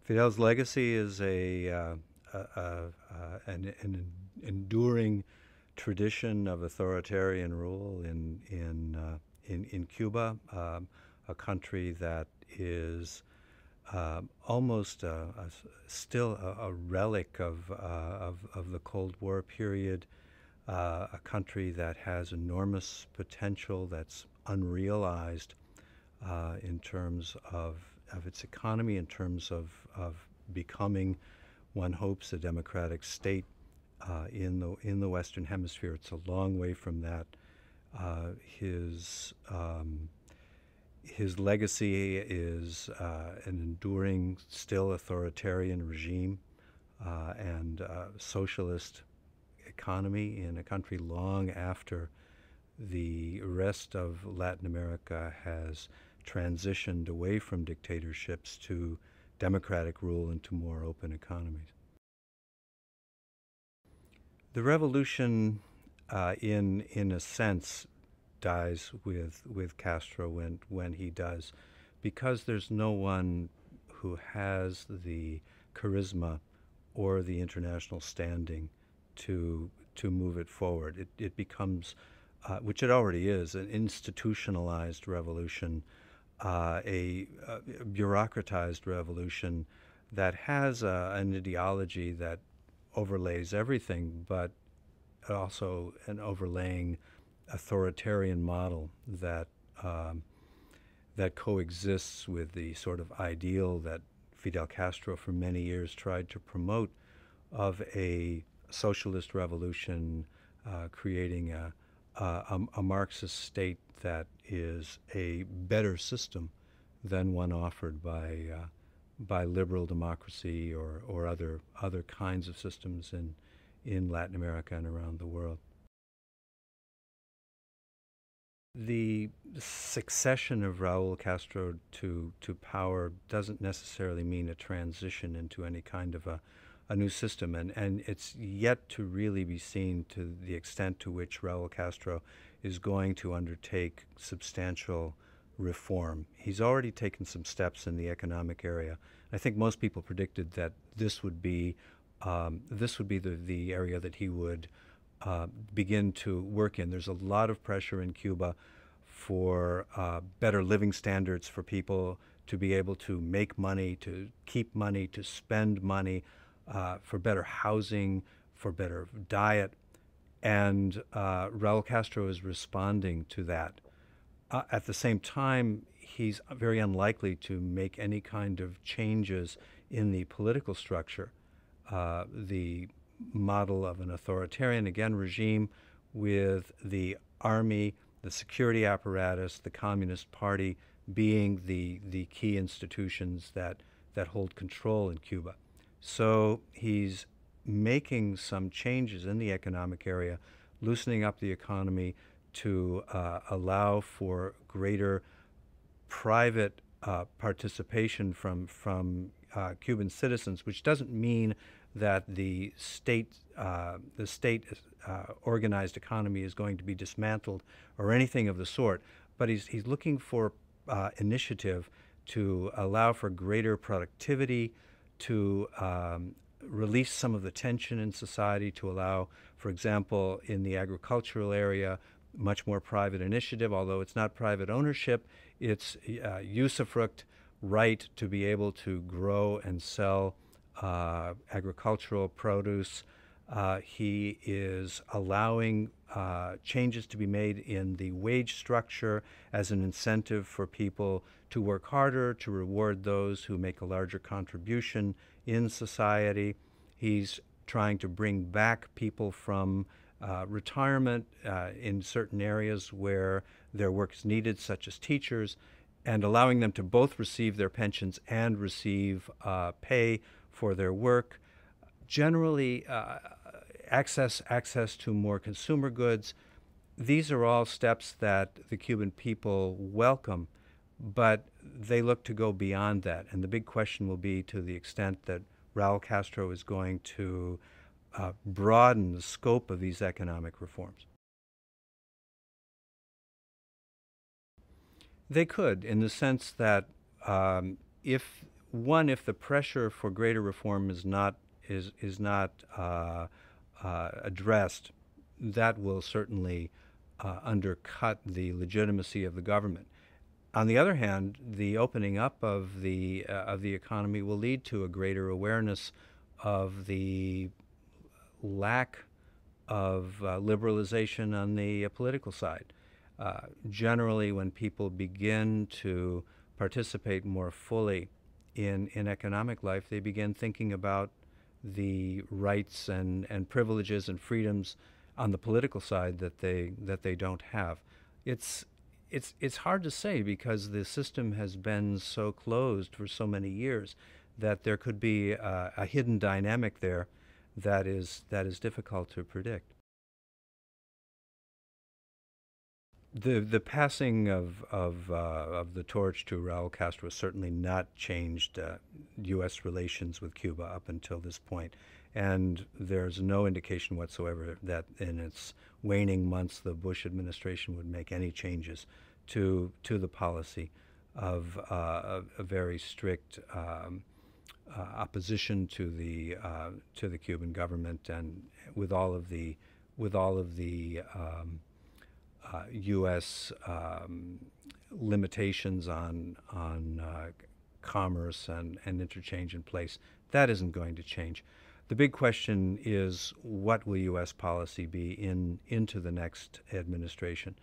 Fidel's legacy is an enduring tradition of authoritarian rule in Cuba, a country that is almost still a relic of the Cold War period, a country that has enormous potential that's unrealized in terms of its economy, in terms of becoming, one hopes, a democratic state in the Western Hemisphere. It's a long way from that. His legacy is an enduring, still authoritarian regime and socialist economy in a country long after the rest of Latin America has transitioned away from dictatorships to democratic rule and to more open economies. The revolution, in a sense, dies with Castro when he does, because there's no one who has the charisma or the international standing to move it forward. It becomes, which it already is, an institutionalized revolution, a bureaucratized revolution that has an ideology that overlays everything, but also an overlaying authoritarian model that that coexists with the sort of ideal that Fidel Castro for many years tried to promote of a socialist revolution, creating a Marxist state that is a better system than one offered by liberal democracy or other kinds of systems in Latin America and around the world. The succession of Raúl Castro to power doesn't necessarily mean a transition into any kind of a new system, and it's yet to really be seen to the extent to which Raúl Castro is going to undertake substantial reform. He's already taken some steps in the economic area. I think most people predicted that this would be the area that he would begin to work in. There's a lot of pressure in Cuba for better living standards for people to be able to make money, to keep money, to spend money, for better housing, for better diet. And Raúl Castro is responding to that. At the same time, he's very unlikely to make any kind of changes in the political structure. The model of an authoritarian, again, regime with the army, the security apparatus, the Communist Party being the key institutions that hold control in Cuba. So he's making some changes in the economic area, loosening up the economy to allow for greater private participation from Cuban citizens, which doesn't mean that the state organized economy is going to be dismantled or anything of the sort, but he's looking for initiative to allow for greater productivity, to release some of the tension in society, to allow, for example, in the agricultural area, much more private initiative, although it's not private ownership, it's usufruct right to be able to grow and sell agricultural produce. He is allowing changes to be made in the wage structure as an incentive for people to work harder, to reward those who make a larger contribution in society. He's trying to bring back people from retirement in certain areas where their work is needed, such as teachers, and allowing them to both receive their pensions and receive pay for their work. Generally, access to more consumer goods. These are all steps that the Cuban people welcome, but they look to go beyond that. And the big question will be to the extent that Raúl Castro is going to broaden the scope of these economic reforms. They could, in the sense that if one, if the pressure for greater reform is not addressed, that will certainly undercut the legitimacy of the government. On the other hand, the opening up of the economy will lead to a greater awareness of the lack of liberalization on the political side. Generally, when people begin to participate more fully in economic life, they begin thinking about the rights and privileges and freedoms on the political side that they don't have. It's it's hard to say because the system has been so closed for so many years that there could be a hidden dynamic there that is difficult to predict. The passing of the torch to Raúl Castro has certainly not changed U.S. relations with Cuba up until this point, and there's no indication whatsoever that in its waning months the Bush administration would make any changes to the policy of a very strict opposition to the Cuban government, and with all of the U.S. Limitations on commerce and interchange in place. That isn't going to change. The big question is, what will U.S. policy be into the next administration?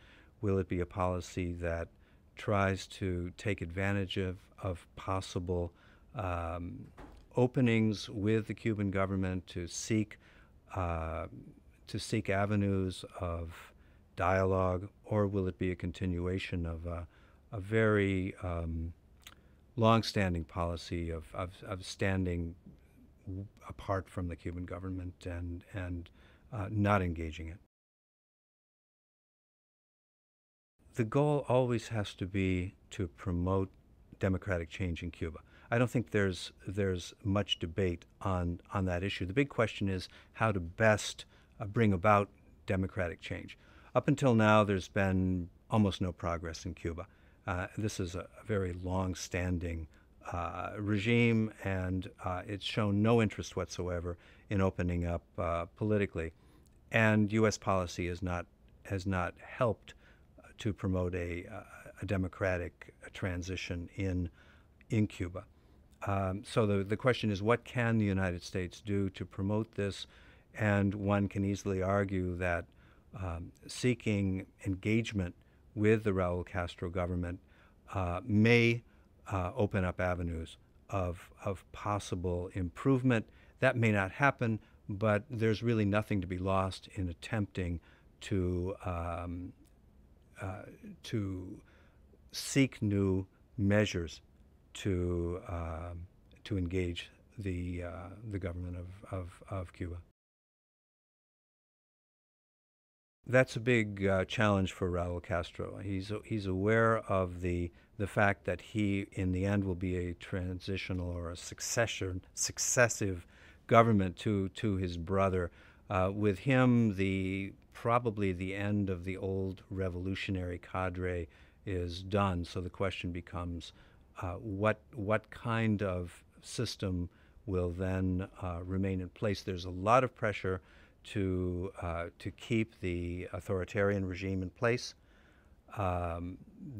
Will it be a policy that tries to take advantage of possible openings with the Cuban government to seek avenues of dialogue, or will it be a continuation of a very long-standing policy of standing apart from the Cuban government and not engaging it? The goal always has to be to promote democratic change in Cuba. I don't think there's much debate on that issue. The big question is how to best bring about democratic change. Up until now, there's been almost no progress in Cuba. This is a very long-standing regime, and it's shown no interest whatsoever in opening up politically. And U.S. policy has not helped to promote a democratic transition in Cuba. So the question is, what can the United States do to promote this? And one can easily argue that seeking engagement with the Raúl Castro government may open up avenues of possible improvement. That may not happen, but there's really nothing to be lost in attempting to seek new measures to engage the government of Cuba. That's a big challenge for Raúl Castro. He's aware of the fact that he, in the end, will be a transitional or a successive government to his brother. With him, probably the end of the old revolutionary cadre is done. So the question becomes, what kind of system will then remain in place? There's a lot of pressure to keep the authoritarian regime in place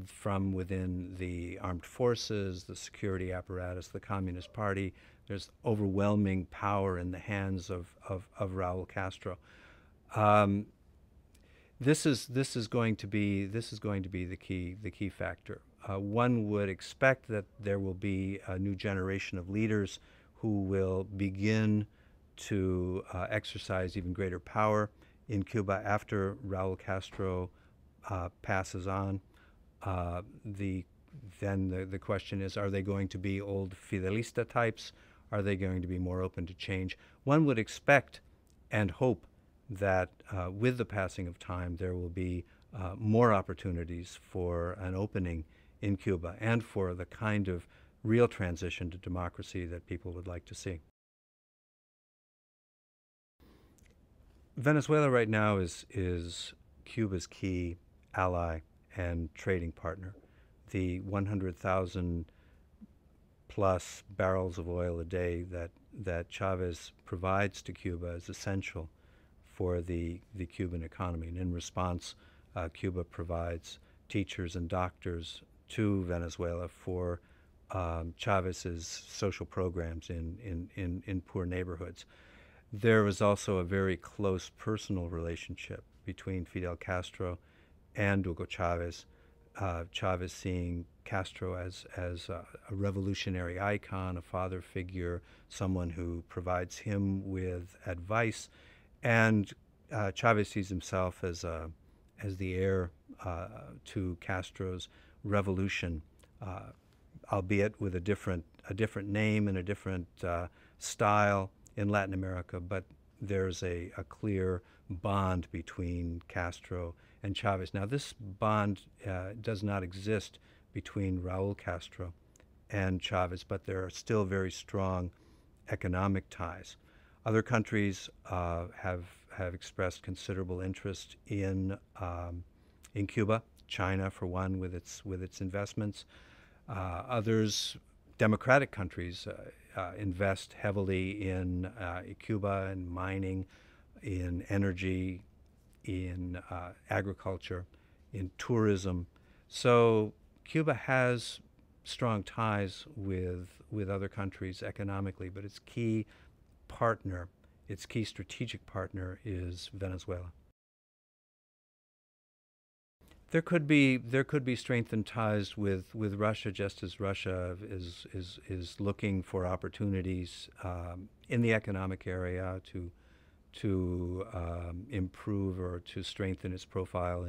from within the armed forces, the security apparatus, the Communist Party. There's overwhelming power in the hands of Raúl Castro. This is going to be the key factor. One would expect that there will be a new generation of leaders who will begin to exercise even greater power in Cuba after Raúl Castro passes on. Then the question is, are they going to be old Fidelista types? Are they going to be more open to change? One would expect and hope that with the passing of time, there will be more opportunities for an opening in Cuba and for the kind of real transition to democracy that people would like to see. Venezuela right now is Cuba's key ally and trading partner. The 100,000 plus barrels of oil a day that Chavez provides to Cuba is essential for the Cuban economy. And in response, Cuba provides teachers and doctors to Venezuela for Chavez's social programs in poor neighborhoods. There was also a very close personal relationship between Fidel Castro and Hugo Chavez. Chavez seeing Castro as a revolutionary icon, a father figure, someone who provides him with advice, and Chavez sees himself as the heir to Castro's revolution, albeit with a different name and a different style in Latin America, but there's a clear bond between Castro and Chavez. Now, this bond does not exist between Raúl Castro and Chavez, but there are still very strong economic ties. Other countries have expressed considerable interest in Cuba. China, for one, with its investments. Others, democratic countries, invest heavily in Cuba, in mining, in energy, in agriculture, in tourism. So Cuba has strong ties with other countries economically, but its key strategic partner is Venezuela. There could be strengthened ties with Russia, just as Russia is looking for opportunities in the economic area to improve or to strengthen its profile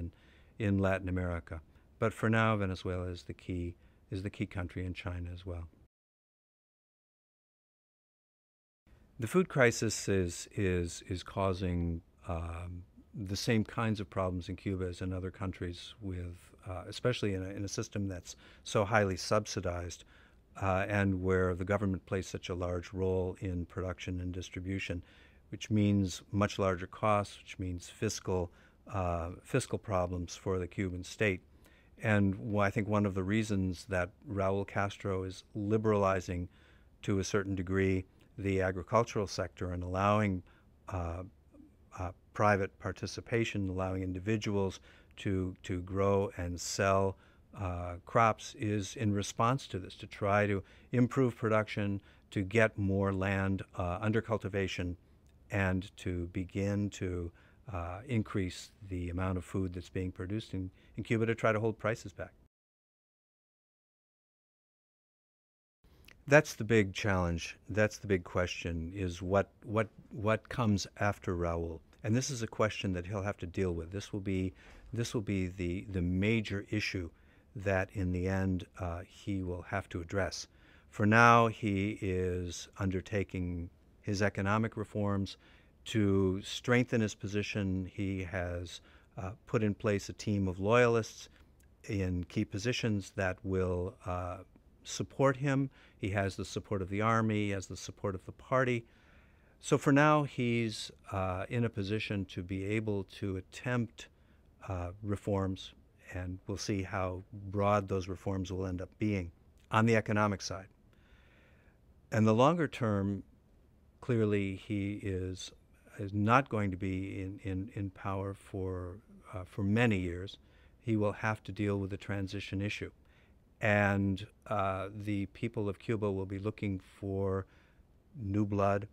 in Latin America. But for now, Venezuela is the key country, in China as well. The food crisis is causing the same kinds of problems in Cuba as in other countries, with especially in a system that's so highly subsidized and where the government plays such a large role in production and distribution, which means much larger costs, which means fiscal problems for the Cuban state. And I think one of the reasons that Raúl Castro is liberalizing to a certain degree the agricultural sector and allowing private participation, allowing individuals to grow and sell crops, is in response to this, to try to improve production, to get more land under cultivation, and to begin to increase the amount of food that's being produced in Cuba, to try to hold prices back. That's the big challenge. That's the big question, is what comes after Raúl. And this is a question that he'll have to deal with. This will be the major issue that in the end he will have to address. For now, he is undertaking his economic reforms to strengthen his position. He has put in place a team of loyalists in key positions that will support him. He has the support of the army, he has the support of the party. So for now, he's in a position to be able to attempt reforms, and we'll see how broad those reforms will end up being on the economic side. And the longer term, clearly, he is not going to be in power for many years. He will have to deal with the transition issue. And the people of Cuba will be looking for new blood.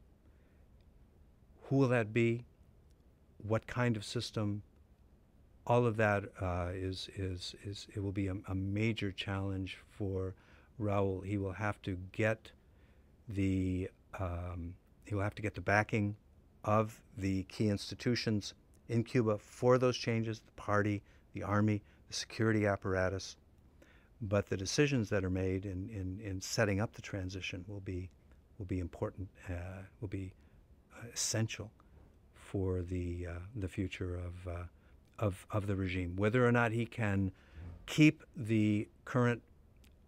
Who will that be? What kind of system? All of that it will be a major challenge for Raúl. He will have to get the backing of the key institutions in Cuba for those changes: the party, the army, the security apparatus. But the decisions that are made in setting up the transition will be important, will be essential for the future of the regime. Whether or not he can keep the current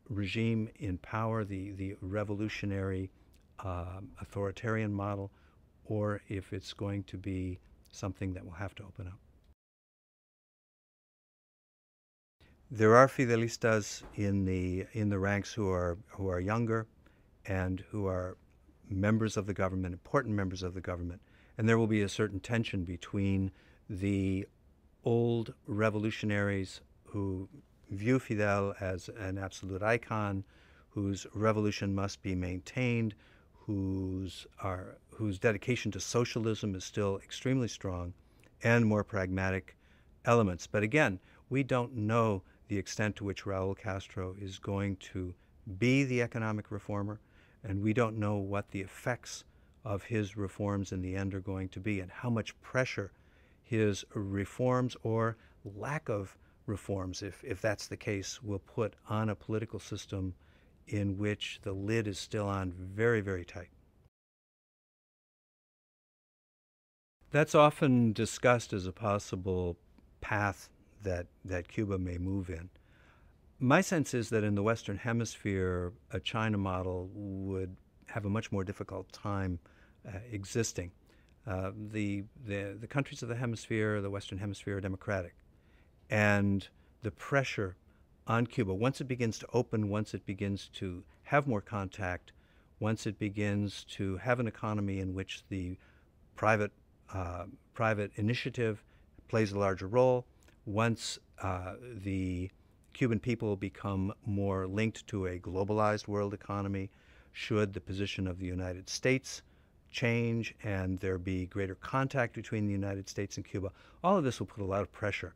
regime in power, the revolutionary authoritarian model, or if it's going to be something that will have to open up. There are Fidelistas in the ranks who are younger, and who are members of the government, important members of the government. And there will be a certain tension between the old revolutionaries who view Fidel as an absolute icon, whose revolution must be maintained, whose dedication to socialism is still extremely strong, and more pragmatic elements. But again, we don't know the extent to which Raúl Castro is going to be the economic reformer, and we don't know what the effects of his reforms in the end are going to be, and how much pressure his reforms or lack of reforms, if that's the case, will put on a political system in which the lid is still on very, very tight. That's often discussed as a possible path that Cuba may move in. My sense is that in the Western Hemisphere, a China model would have a much more difficult time existing. The countries of the hemisphere, the Western Hemisphere, are democratic. And the pressure on Cuba, once it begins to open, once it begins to have more contact, once it begins to have an economy in which the private initiative plays a larger role, once the Cuban people become more linked to a globalized world economy, should the position of the United States change and there be greater contact between the United States and Cuba, all of this will put a lot of pressure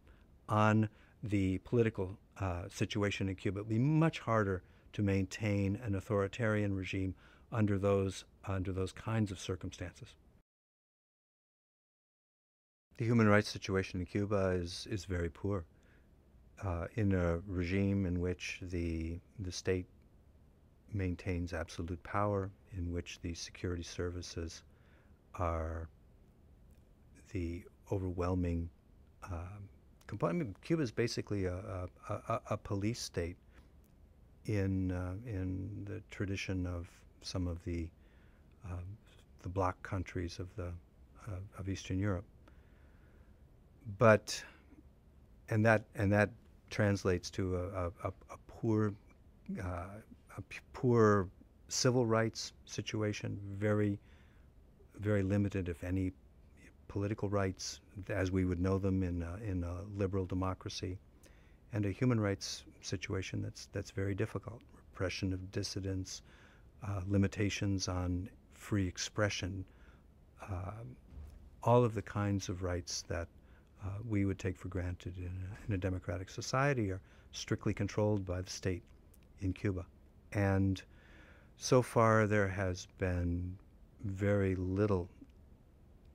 on the political situation in Cuba. It will be much harder to maintain an authoritarian regime under those kinds of circumstances. The human rights situation in Cuba is very poor. In a regime in which the state maintains absolute power, in which the security services are the overwhelming component. I mean, Cuba is basically a police state in the tradition of some of the bloc countries of Eastern Europe. But and that translates to a poor civil rights situation, very, very limited, if any, political rights as we would know them in a liberal democracy, and a human rights situation that's very difficult. Repression of dissidents, limitations on free expression, all of the kinds of rights that we would take for granted in a democratic society are strictly controlled by the state in Cuba. And so far there has been very little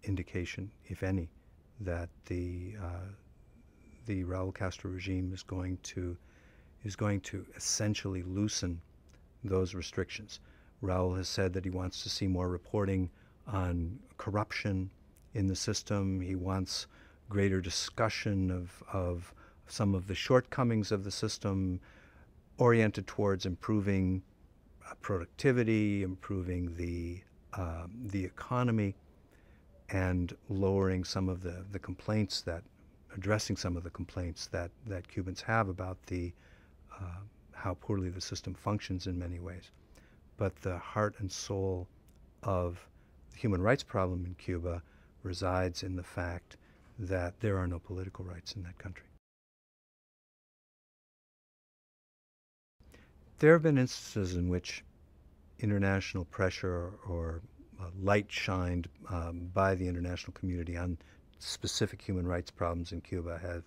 indication, if any, that the Raúl Castro regime is going to essentially loosen those restrictions. Raúl has said that he wants to see more reporting on corruption in the system. He wants greater discussion of some of the shortcomings of the system, oriented towards improving productivity, improving the economy, and lowering some of the complaints addressing some of the complaints that Cubans have about how poorly the system functions in many ways. But the heart and soul of the human rights problem in Cuba resides in the fact that there are no political rights in that country. There have been instances in which international pressure or light shined by the international community on specific human rights problems in Cuba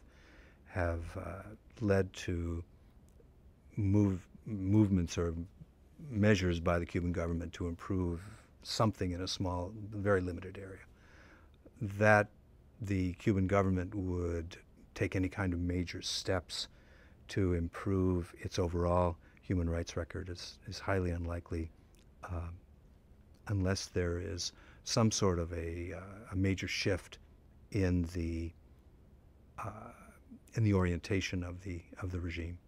have led to movements or measures by the Cuban government to improve something in a small, very limited area. That the Cuban government would take any kind of major steps to improve its overall human rights record is highly unlikely, unless there is some sort of a major shift in the orientation of the regime.